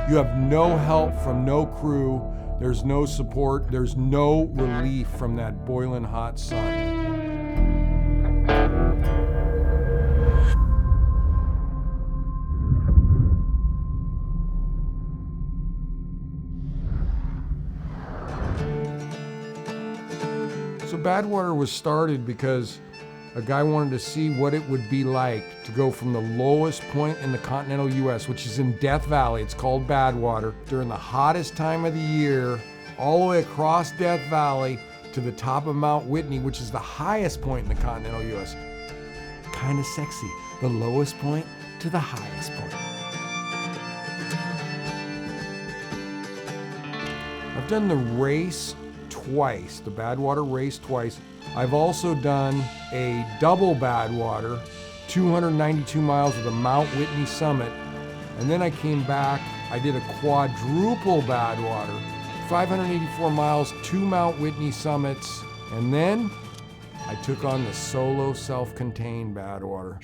You have no help from no crew. There's no support. There's no relief from that boiling hot sun. So Badwater was started because a guy wanted to see what it would be like to go from the lowest point in the continental US, which is in Death Valley, it's called Badwater, during the hottest time of the year, all the way across Death Valley to the top of Mount Whitney, which is the highest point in the continental US. Kind of sexy, the lowest point to the highest point. I've done the race twice, the Badwater race twice. I've also done a double Badwater, 292 miles of the Mount Whitney summit, and then I came back, I did a quadruple Badwater, 584 miles, 2 Mount Whitney summits, and then I took on the solo self-contained Badwater.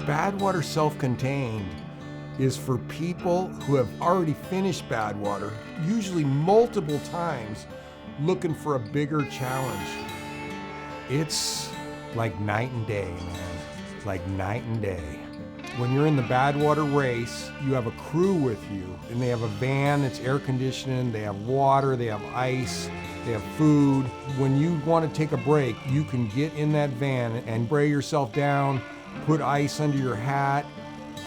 Badwater self-contained is for people who have already finished Badwater, usually multiple times, looking for a bigger challenge. It's like night and day, man. Like night and day. When you're in the Badwater race, you have a crew with you, and they have a van that's air conditioned, they have water, they have ice, they have food. When you want to take a break, you can get in that van and spray yourself down, put ice under your hat,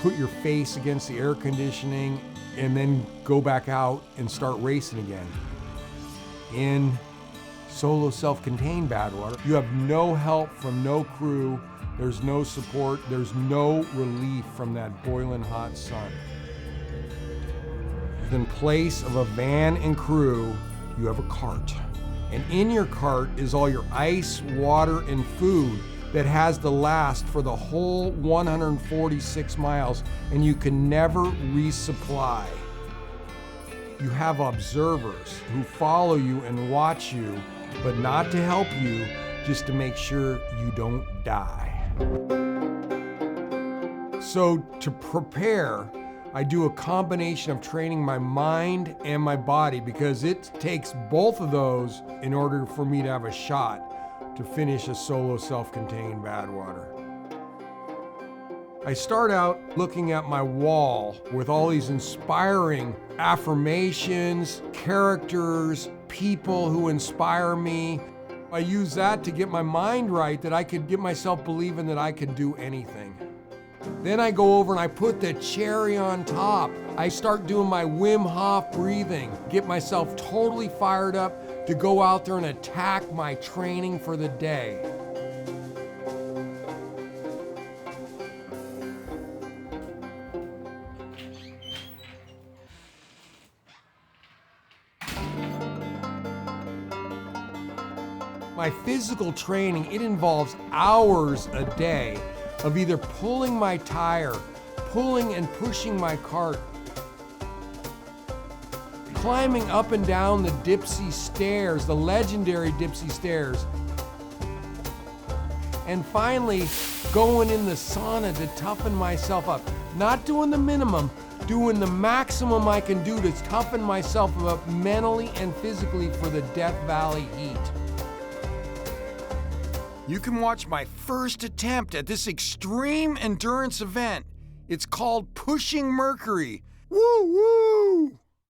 put your face against the air conditioning, and then go back out and start racing again. In solo self-contained Badwater, you have no help from no crew, there's no support, there's no relief from that boiling hot sun. In place of a van and crew, you have a cart. And in your cart is all your ice, water, and food that has to last for the whole 146 miles, and you can never resupply. You have observers who follow you and watch you, but not to help you, just to make sure you don't die. So to prepare, I do a combination of training my mind and my body, because it takes both of those in order for me to have a shot to finish a solo self-contained Badwater. I start out looking at my wall with all these inspiring affirmations, characters, people who inspire me. I use that to get my mind right, that I could get myself believing that I could do anything. Then I go over and I put the cherry on top. I start doing my Wim Hof breathing, get myself totally fired up to go out there and attack my training for the day. My physical training, it involves hours a day of either pulling my tire, pulling and pushing my cart, climbing up and down the Dipsy stairs, the legendary Dipsy stairs, and finally going in the sauna to toughen myself up. Not doing the minimum, doing the maximum I can do to toughen myself up mentally and physically for the Death Valley heat. You can watch my first attempt at this extreme endurance event. It's called Pushing Mercury. Woo woo!